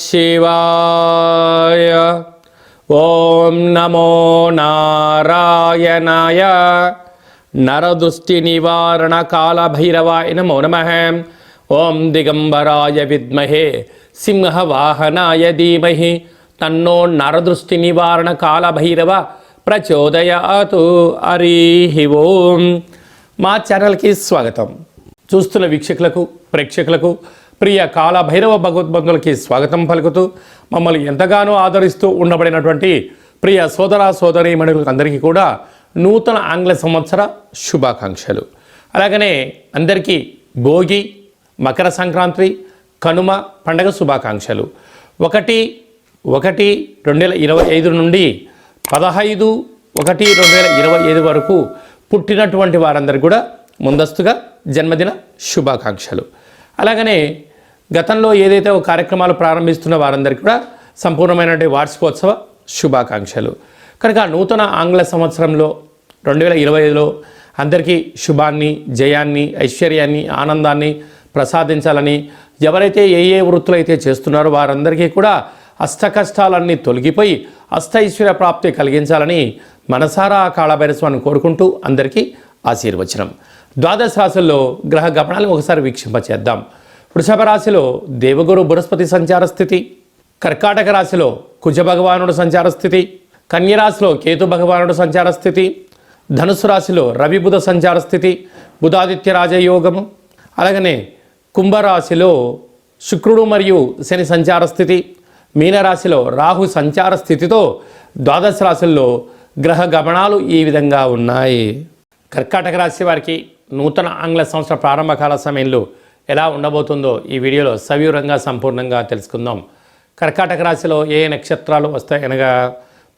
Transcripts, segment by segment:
శివాయ. ఓం నమో నారాయణాయ. నరదృష్టి నివారణ కాళభైరవాయ నమో నమః. ఓం దిగంబరాయ విద్మహే సింహవాహనాయ ధీమహి తన్నో నరదృష్టి నివారణ కాళభైరవ ప్రచోదయాతు. హరి ఓం. మా ఛానల్కి స్వాగతం. చూస్తున్న వీక్షకులకు ప్రేక్షకులకు ప్రియ కాళభైరవ భగవద్బంధులకి స్వాగతం పలుకుతూ మమ్మల్ని ఎంతగానో ఆదరిస్తూ ఉండబడినటువంటి ప్రియ సోదర సోదరీమణులకు అందరికీ కూడా నూతన ఆంగ్ల సంవత్సర శుభాకాంక్షలు. అలాగనే అందరికీ భోగి, మకర సంక్రాంతి, కనుమ పండగ శుభాకాంక్షలు. 1/1/2025 నుండి 15/1/2025 వరకు పుట్టినటువంటి వారందరికీ కూడా ముందస్తుగా జన్మదిన శుభాకాంక్షలు. అలాగనే గతంలో ఏదైతే ఒక కార్యక్రమాలు ప్రారంభిస్తున్న వారందరికీ కూడా సంపూర్ణమైనటువంటి వార్షికోత్సవ శుభాకాంక్షలు. కనుక నూతన ఆంగ్ల సంవత్సరంలో 2025లో అందరికీ శుభాన్ని, జయాన్ని, ఐశ్వర్యాన్ని, ఆనందాన్ని ప్రసాదించాలని, ఎవరైతే ఏ వృత్తులు అయితే చేస్తున్నారో వారందరికీ కూడా అష్ట కష్టాలన్నీ తొలగిపోయి అష్టైశ్వర్య ప్రాప్తి కలిగించాలని మనసారా కాళభైరస్వామిని కోరుకుంటూ అందరికీ ఆశీర్వచనం. ద్వాదశ రాశుల్లో గ్రహ గమనాలను ఒకసారి వీక్షింపచేద్దాం. వృషభ రాశిలో దేవగురు బృహస్పతి సంచార స్థితి, కర్కాటక రాశిలో కుజ భగవానుడు సంచార స్థితి, కన్యరాశిలో కేతు భగవానుడు సంచార స్థితి, ధనుసు రాశిలో రవి బుధ సంచార స్థితి, బుధాదిత్య రాజయోగము. అలాగనే కుంభరాశిలో శుక్రుడు మరియు శని సంచార స్థితి, మీనరాశిలో రాహు సంచార స్థితితో ద్వాదశ రాశుల్లో గ్రహ గమనాలు ఈ విధంగా ఉన్నాయి. కర్కాటక రాశి వారికి నూతన ఆంగ్ల సంవత్సర ప్రారంభకాల సమయంలో ఎలా ఉండబోతుందో ఈ వీడియోలో సవివరంగా సంపూర్ణంగా తెలుసుకుందాం. కర్కాటక రాశిలో ఏ నక్షత్రాలు వస్తాయి అనగా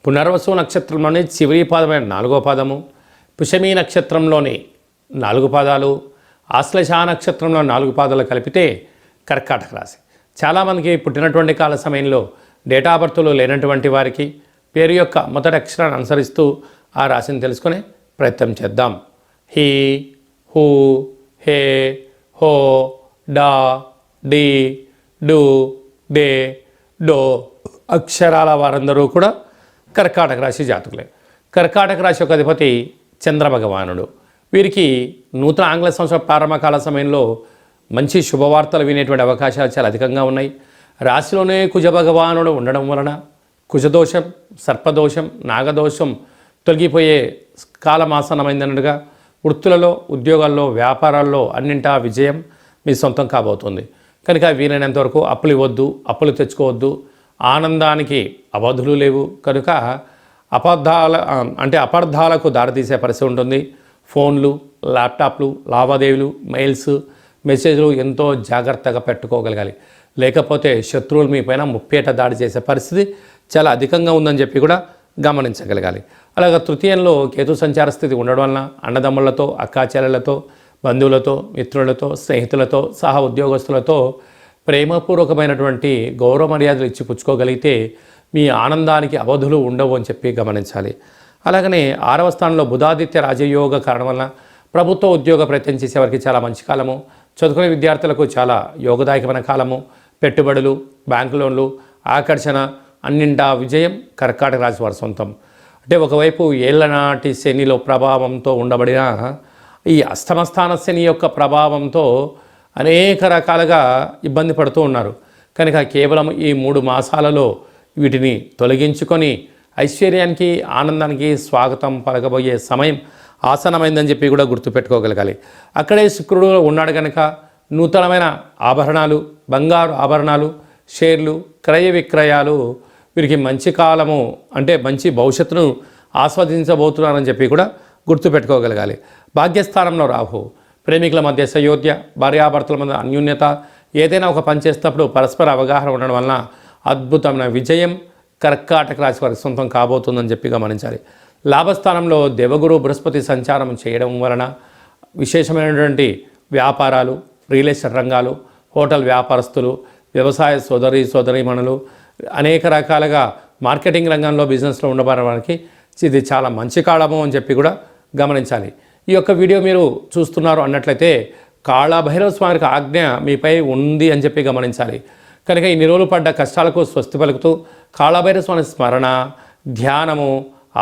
పునర్వసు నక్షత్రంలోని చివరి పాదమైన 4వ పాదము, పుష్యమీ నక్షత్రంలోని 4 పాదాలు, ఆశ్లేష నక్షత్రంలో 4 పాదాలు కలిపితే కర్కాటక రాశి. చాలామందికి పుట్టినటువంటి కాల సమయంలో డేటా బర్త్లు లేనటువంటి వారికి పేరు యొక్క మొదటి అక్షరాన్ని అనుసరిస్తూ ఆ రాశిని తెలుసుకునే ప్రయత్నం చేద్దాం. హీ, హూ, హే, హో, డా, డి, డు, డే, డో అక్షరాల వారందరూ కూడా కర్కాటక రాశి జాతకులే. కర్కాటక రాశి యొక్క అధిపతి చంద్రభగవానుడు. వీరికి నూతన ఆంగ్ల సంవత్సర ప్రారంభకాల సమయంలో మంచి శుభవార్తలు వినేటువంటి అవకాశాలు చాలా అధికంగా ఉన్నాయి. రాశిలోనే కుజ భగవానుడు ఉండడం వలన కుజదోషం, సర్పదోషం, నాగదోషం తొలగిపోయే కాలమాసనమైందన్నట్టుగా వృత్తులలో, ఉద్యోగాల్లో, వ్యాపారాల్లో అన్నింటా విజయం మీ సొంతం కాబోతుంది. కనుక వీలైనంత వరకు అప్పులు ఇవ్వద్దు, అప్పులు తెచ్చుకోవద్దు. ఆనందానికి అవధులు లేవు కనుక అపార్థాలకు దారితీసే పరిస్థితి ఉంటుంది. ఫోన్లు, ల్యాప్టాప్లు, లావాదేవీలు, మెయిల్స్, మెసేజ్లు ఎంతో జాగ్రత్తగా పెట్టుకోగలగాలి. లేకపోతే శత్రువులు మీ పైన ముప్పేట దాడి చేసే పరిస్థితి చాలా అధికంగా ఉందని చెప్పి కూడా గమనించగలగాలి. అలాగే తృతీయంలో కేతు సంచార స్థితి ఉండడం వలన అన్నదమ్ములతో, అక్కాచెల్లెలతో, బంధువులతో, మిత్రులతో, స్నేహితులతో, సహా ఉద్యోగస్తులతో ప్రేమపూర్వకమైనటువంటి గౌరవ మర్యాదలు ఇచ్చి పుచ్చుకోగలిగితే మీ ఆనందానికి అవధులు ఉండవు అని చెప్పి గమనించాలి. అలాగనే 6వ స్థానంలో బుధాదిత్య రాజయోగ కారణం వలన ప్రభుత్వ ఉద్యోగ ప్రయత్నం చేసేవారికి చాలా మంచి కాలము, చదువుకునే విద్యార్థులకు చాలా యోగదాయకమైన కాలము, పెట్టుబడులు, బ్యాంకు లోన్లు, ఆకర్షణ అన్నింటా విజయం కర్కాటక రాశి వారి సొంతం. అంటే ఒకవైపు ఏళ్లనాటి శనిలో ప్రభావంతో ఉండబడిన ఈ అష్టమస్థాన శని యొక్క ప్రభావంతో అనేక రకాలుగా ఇబ్బంది పడుతూ ఉన్నారు. కనుక కేవలం ఈ 3 మాసాలలో వీటిని తొలగించుకొని ఐశ్వర్యానికి, ఆనందానికి స్వాగతం పలకబోయే సమయం ఆసనమైందని చెప్పి కూడా గుర్తుపెట్టుకోగలగాలి. అక్కడే శుక్రుడు ఉన్నాడు కనుక నూతనమైన ఆభరణాలు, బంగారు ఆభరణాలు, షేర్లు, క్రయ విక్రయాలు వీరికి మంచి కాలము, అంటే మంచి భవిష్యత్తును ఆస్వాదించబోతున్నారని చెప్పి కూడా గుర్తుపెట్టుకోగలగాలి. భాగ్యస్థానంలో రాహు, ప్రేమికుల మధ్య సయోధ్య, భార్యాభర్తల మధ్య అన్యోన్యత, ఏదైనా ఒక పని చేసినప్పుడు పరస్పర అవగాహన ఉండడం వలన అద్భుతమైన విజయం కర్కాటక రాశి వారికి సొంతం కాబోతుందని చెప్పి గమనించాలి. లాభస్థానంలో దేవగురు బృహస్పతి సంచారం చేయడం వలన విశేషమైనటువంటి వ్యాపారాలు, రియల్ ఎస్టేట్ రంగాలు, హోటల్ వ్యాపారస్తులు, వ్యవసాయ సోదరీమణులు, అనేక రకాలుగా మార్కెటింగ్ రంగంలో బిజినెస్లో ఉండబడే వారికి ఇది చాలా మంచి కాలము అని చెప్పి కూడా గమనించాలి. ఈ యొక్క వీడియో మీరు చూస్తున్నారు అన్నట్లయితే కాళభైరవ స్వామికి ఆజ్ఞ మీపై ఉంది అని చెప్పి గమనించాలి. కనుక ఇన్ని రోజులు పడ్డ కష్టాలకు స్వస్తి పలుకుతూ కాళభైరవ స్వామి స్మరణ, ధ్యానము,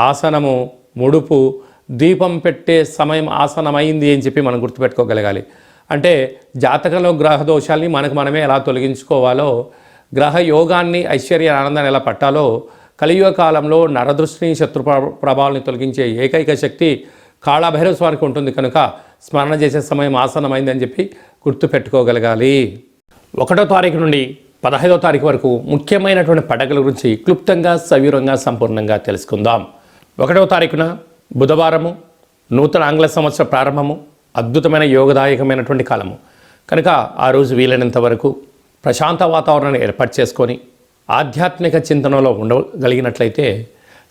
ఆసనము, ముడుపు, దీపం పెట్టే సమయం ఆసనమైంది అని చెప్పి మనం గుర్తుపెట్టుకోగలగాలి. అంటే జాతకంలో గ్రహ దోషాల్ని మనమే ఎలా తొలగించుకోవాలో, గ్రహ యోగాన్ని, ఐశ్వర్య ఆనందాన్ని ఎలా పట్టాలో, కలియుగ కాలంలో నరదృష్టిని, శత్రు ప్రభావాలని తొలగించే ఏకైక శక్తి కాళభైరవ స్వామికి ఉంటుంది. కనుక స్మరణ చేసే సమయం ఆసనమైంది అని చెప్పి గుర్తుపెట్టుకోగలగాలి. 1వ తారీఖు నుండి 15వ తారీఖు వరకు ముఖ్యమైనటువంటి పండుగల గురించి క్లుప్తంగా, సవివరంగా, సంపూర్ణంగా తెలుసుకుందాం. 1వ తారీఖున బుధవారము, నూతన ఆంగ్ల సంవత్సర ప్రారంభము, అద్భుతమైన యోగదాయకమైనటువంటి కాలము. కనుక ఆ రోజు వీలైనంత వరకు ప్రశాంత వాతావరణాన్ని ఏర్పాటు చేసుకొని ఆధ్యాత్మిక చింతనలో ఉండగలిగినట్లయితే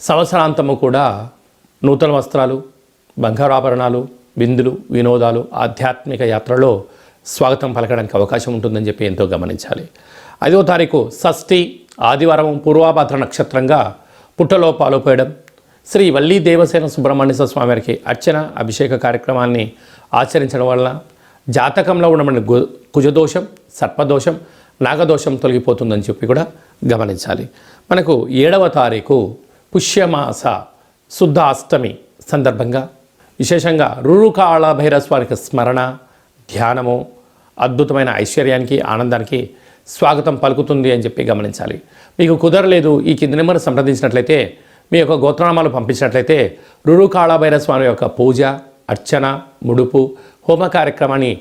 సంవత్సరాంతము కూడా నూతన వస్త్రాలు, బంగారు ఆభరణాలు, విందులు, వినోదాలు, ఆధ్యాత్మిక యాత్రలో స్వాగతం పలకడానికి అవకాశం ఉంటుందని చెప్పి ఎంతో గమనించాలి. 5వ తారీఖు షష్ఠి ఆదివారం, పూర్వాభాద్ర నక్షత్రంగా పుట్టలో పాలుపోయడం, శ్రీ వల్లీ దేవసేన సుబ్రహ్మణ్య స్వామివారికి అర్చన, అభిషేక కార్యక్రమాన్ని ఆచరించడం వల్ల జాతకంలో ఉన్న కుజదోషం, సర్పదోషం, నాగదోషం తొలగిపోతుందని చెప్పి కూడా గమనించాలి. మనకు 7వ తారీఖు పుష్యమాస శుద్ధ అష్టమి సందర్భంగా విశేషంగా కాళభైరవ స్వామికి స్మరణ, ధ్యానము అద్భుతమైన ఐశ్వర్యానికి, ఆనందానికి స్వాగతం పలుకుతుంది అని చెప్పి గమనించాలి. మీకు కుదరలేదు, ఈ కింది నెంబర్ సంప్రదించినట్లయితే, మీ యొక్క గోత్రనామాలు పంపించినట్లయితే కాళభైరవ స్వామి యొక్క పూజ, అర్చన, ముడుపు, హోమ కార్యక్రమాన్ని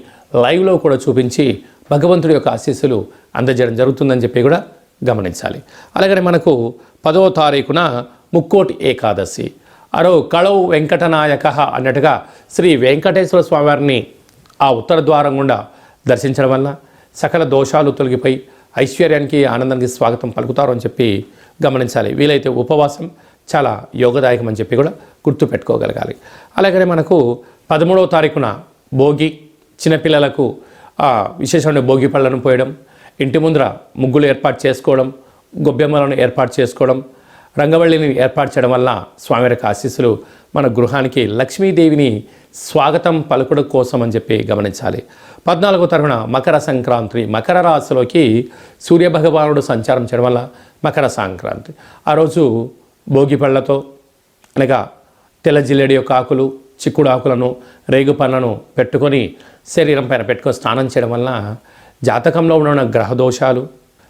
లైవ్లో కూడా చూపించి భగవంతుడి యొక్క ఆశీస్సులు అందజేయడం జరుగుతుందని చెప్పి కూడా గమనించాలి. అలాగనే మనకు 10వ తారీఖున ముక్కోటి ఏకాదశి, కళవు వెంకటనాయక అన్నట్టుగా శ్రీ వెంకటేశ్వర స్వామివారిని ఆ ఉత్తర ద్వారం గుండా దర్శించడం వల్ల సకల దోషాలు తొలగిపోయి ఐశ్వర్యానికి, ఆనందానికి స్వాగతం పలుకుతారు అని చెప్పి గమనించాలి. వీలైతే ఉపవాసం చాలా యోగదాయకం అని చెప్పి కూడా గుర్తుపెట్టుకోగలగాలి. అలాగనే మనకు 13వ తారీఖున భోగి, చిన్నపిల్లలకు విశేషమైన భోగి పళ్ళను పోయడం, ఇంటి ముందర ముగ్గులు ఏర్పాటు చేసుకోవడం, గొబ్బెమ్మలను ఏర్పాటు చేసుకోవడం, రంగవల్లిని ఏర్పాటు చేయడం వల్ల స్వామివారికి ఆశీస్సులు మన గృహానికి లక్ష్మీదేవిని స్వాగతం పలుకుడు కోసం అని చెప్పి గమనించాలి. 14వ తారీఖున మకర సంక్రాంతి, మకర రాశిలోకి సూర్యభగవానుడు సంచారం చేయడం వల్ల మకర సంక్రాంతి. ఆ రోజు భోగి పళ్ళతో అనగా తెల్ల జిల్లేడి యొక్క ఆకులు, చిక్కుడు ఆకులను, రేగు పండ్లను పెట్టుకొని శరీరం పైన పెట్టుకొని స్నానం చేయడం వల్ల జాతకంలో ఉన్న గ్రహ దోషాలు,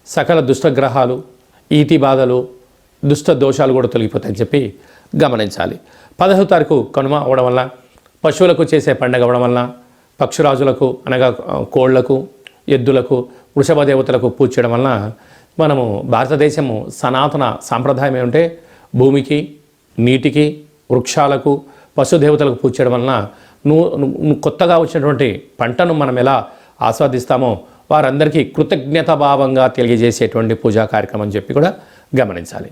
సకల దుష్టగ్రహాలు, ఈతి బాధలు, దుష్ట దోషాలు కూడా తొలగిపోతాయని చెప్పి గమనించాలి. 15వ తారీఖు కనుమ అవడం వల్ల, పశువులకు చేసే పండుగ అవడం వల్ల, పక్షురాజులకు అనగా కోళ్లకు, ఎద్దులకు, వృషభ దేవతలకు పూజ చేయడం వల్ల మనము భారతదేశము సనాతన సాంప్రదాయం ఏమంటే భూమికి, నీటికి, వృక్షాలకు, పశుదేవతలకు పూజ చేయడం వలన కొత్తగా వచ్చినటువంటి పంటను మనం ఎలా ఆస్వాదిస్తామో వారందరికీ కృతజ్ఞత భావంగా తెలియజేసేటువంటి పూజా కార్యక్రమం అని చెప్పి కూడా గమనించాలి.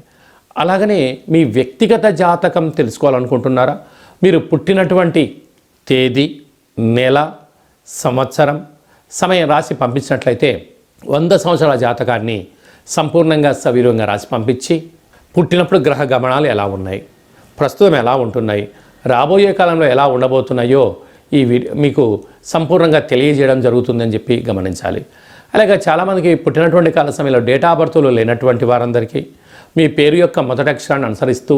అలాగనే మీ వ్యక్తిగత జాతకం తెలుసుకోవాలనుకుంటున్నారా? మీరు పుట్టినటువంటి తేదీ, నెల, సంవత్సరం, సమయం రాసి పంపించినట్లయితే 100 సంవత్సరాల జాతకాన్ని సంపూర్ణంగా సవివరంగా రాసి పంపించి, పుట్టినప్పుడు గ్రహ గమనాలు ఎలా ఉన్నాయి, ప్రస్తుతం ఎలా ఉంటున్నాయి, రాబోయే కాలంలో ఎలా ఉండబోతున్నాయో ఈ మీకు సంపూర్ణంగా తెలియజేయడం జరుగుతుందని చెప్పి గమనించాలి. అలాగే చాలామందికి పుట్టినటువంటి కాల సమయంలో డేటా ఆఫ్ బర్త్లు లేనటువంటి వారందరికీ మీ పేరు యొక్క మొదటి అక్షరాన్ని అనుసరిస్తూ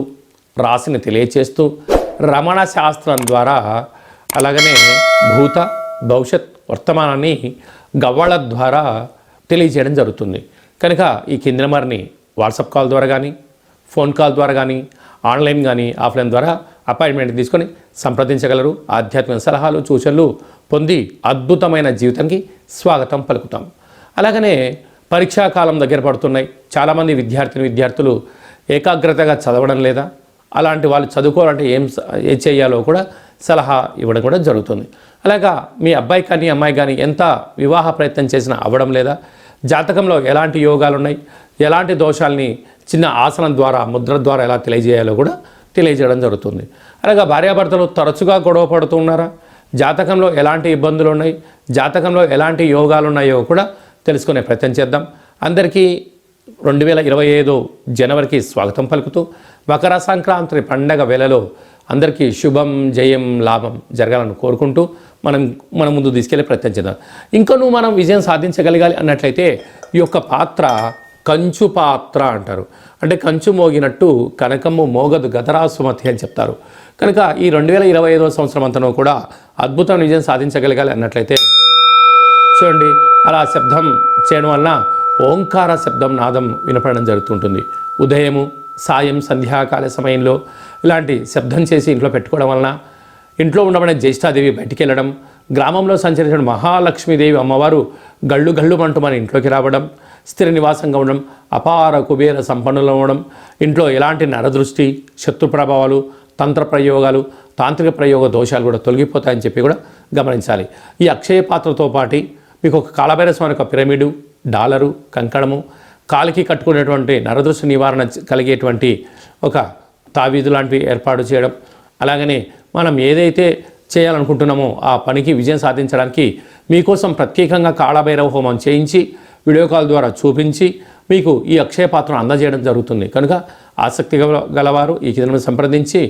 రాశిని తెలియచేస్తూ రమణ శాస్త్రం ద్వారా అలాగనే భూత, భవిష్యత్, వర్తమానాన్ని గవ్వాళ ద్వారా తెలియజేయడం జరుగుతుంది. కనుక ఈ కింది నెంబర్ని వాట్సాప్ కాల్ ద్వారా కానీ, ఫోన్ కాల్ ద్వారా కానీ, ఆన్లైన్ కానీ, ఆఫ్లైన్ ద్వారా అపాయింట్మెంట్ తీసుకొని సంప్రదించగలరు. ఆధ్యాత్మిక సలహాలు, సూచనలు పొంది అద్భుతమైన జీవితానికి స్వాగతం పలుకుతాం. అలాగనే పరీక్షాకాలం దగ్గర పడుతున్నాయి. చాలామంది విద్యార్థులు ఏకాగ్రతగా చదవడం లేదా, అలాంటి వాళ్ళు చదువుకోవాలంటే ఏం చేయాలో కూడా సలహా ఇవ్వడం కూడా జరుగుతుంది. అలాగా మీ అబ్బాయి కానీ అమ్మాయి కానీ ఎంత వివాహ ప్రయత్నం చేసినా అవ్వడం లేదా, జాతకంలో ఎలాంటి యోగాలు ఉన్నాయి, ఎలాంటి దోషాలని చిన్న ఆసనం ద్వారా, ముద్ర ద్వారా ఎలా తెలియజేయాలో కూడా తెలియజేయడం జరుగుతుంది. అలాగా భార్యాభర్తలు తరచుగా గొడవ పడుతున్నారా, జాతకంలో ఎలాంటి ఇబ్బందులు ఉన్నాయి, జాతకంలో ఎలాంటి యోగాలు ఉన్నాయో కూడా తెలుసుకునే ప్రయత్నం చేద్దాం. అందరికీ 2025 జనవరికి స్వాగతం పలుకుతూ మకర సంక్రాంతి పండగ వేళలో అందరికీ శుభం, జయం, లాభం జరగాలని కోరుకుంటూ మన ముందు తీసుకెళ్ళే ప్రయత్నం చేద్దాం. ఇంకా మనం విజయం సాధించగలగాలి అన్నట్లయితే ఈ యొక్క పాత్ర కంచు పాత్ర అంటారు. అంటే కంచు మోగినట్టు కనకమ్ము మోగదు గదరా సుమతి అని చెప్తారు. కనుక ఈ 2025వ సంవత్సరం అంతనూ కూడా అద్భుతమైన విజయం సాధించగలగాలి అన్నట్లయితే చూడండి, అలా శబ్దం చేయడం వలన ఓంకార శబ్దం నాదం వినపడడం జరుగుతుంటుంది. ఉదయము, సాయం, సంధ్యాకాల సమయంలో ఇలాంటి శబ్దం చేసి ఇంట్లో పెట్టుకోవడం వలన ఇంట్లో ఉండబడే జ్యేష్ఠాదేవి బయటికి వెళ్ళడం, గ్రామంలో సంచరించిన మహాలక్ష్మీదేవి అమ్మవారు గళ్ళు గళ్ళు అంటూ మన ఇంట్లోకి రావడం, స్థిర నివాసంగా ఉండడం, అపార కుబేర సంపన్నులు అవ్వడం, ఇంట్లో ఎలాంటి నరదృష్టి, శత్రు ప్రభావాలు, తంత్ర ప్రయోగాలు, తాంత్రిక ప్రయోగ దోషాలు కూడా తొలగిపోతాయని చెప్పి కూడా గమనించాలి. ఈ అక్షయ పాత్రతో పాటు మీకు ఒక కాళభైరస్వామి యొక్క పిరమిడు, డాలరు, కంకణము, కాలికి కట్టుకునేటువంటి నరదృష్టి నివారణ కలిగేటువంటి ఒక తావీదు లాంటివి ఏర్పాటు చేయడం, అలాగనే మనం ఏదైతే చేయాలనుకుంటున్నామో ఆ పనికి విజయం సాధించడానికి మీకోసం ప్రత్యేకంగా కాళభైరవ హోమం చేయించి వీడియో కాల్ ద్వారా చూపించి మీకు ఈ అక్షయ పాత్రను అందజేయడం జరుగుతుంది. కనుక ఆసక్తి గలవారు ఈ కింద సంప్రదించి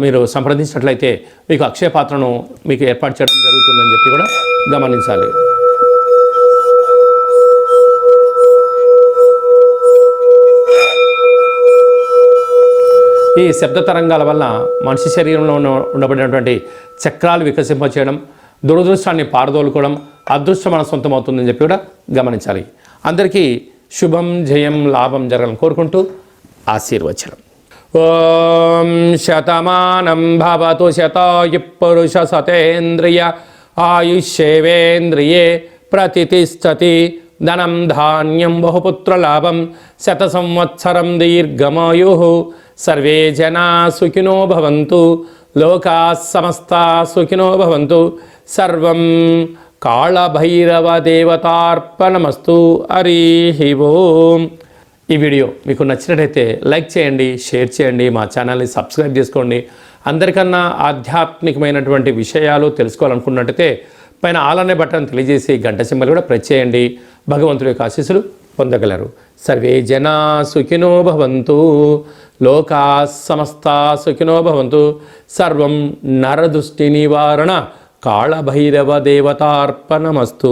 మీరు సంప్రదించినట్లయితే మీకు అక్షయ పాత్రను మీకు ఏర్పాటు చేయడం జరుగుతుందని చెప్పి కూడా గమనించాలి. ఈ శబ్ద తరంగాల వల్ల మనిషి శరీరంలో ఉండబడినటువంటి చక్రాలు వికసింపచేయడం, దురదృష్టాన్ని పారదోలుకోవడం, అదృష్టం మన సొంతం అవుతుందని చెప్పి కూడా గమనించాలి. అందరికీ శుభం, జయం, లాభం జరగాలని కోరుకుంటూ ఆశీర్వచనం. ఓం శతమానం భవతు శతాయు పురుష సతేంద్రియ ఆయుష్యేవేంద్రియే ప్రతిష్టతి ధనం ధాన్యం బహుపుత్రలాభం శత సంవత్సరం దీర్ఘమాయు సర్వే జనా సుఖినో భవంతు లోకా సమస్తా సుఖినో భవంతు సర్వం కాళభైరవ దేవతార్పణమస్తు. హరి ఓం. ఈ వీడియో మీకు నచ్చినట్టయితే లైక్ చేయండి, షేర్ చేయండి, మా ఛానల్ని సబ్స్క్రైబ్ చేసుకోండి. అందరికన్నా ఆధ్యాత్మికమైనటువంటి విషయాలు తెలుసుకోవాలనుకున్నట్టయితే పైన ఆల్ అనే బటన్ తెలియజేసి గంట సింబల్ కూడా ప్రెస్ చేయండి. భగవంతుడి యొక్క ఆశీస్సులు పొందగలరు. సర్వే జనా సుఖినో భవంతు లోకా సమస్తా సుఖినో భవంతు సర్వం నరదృష్టి నివారణ కాళభైరవ దేవతార్పణమస్తు.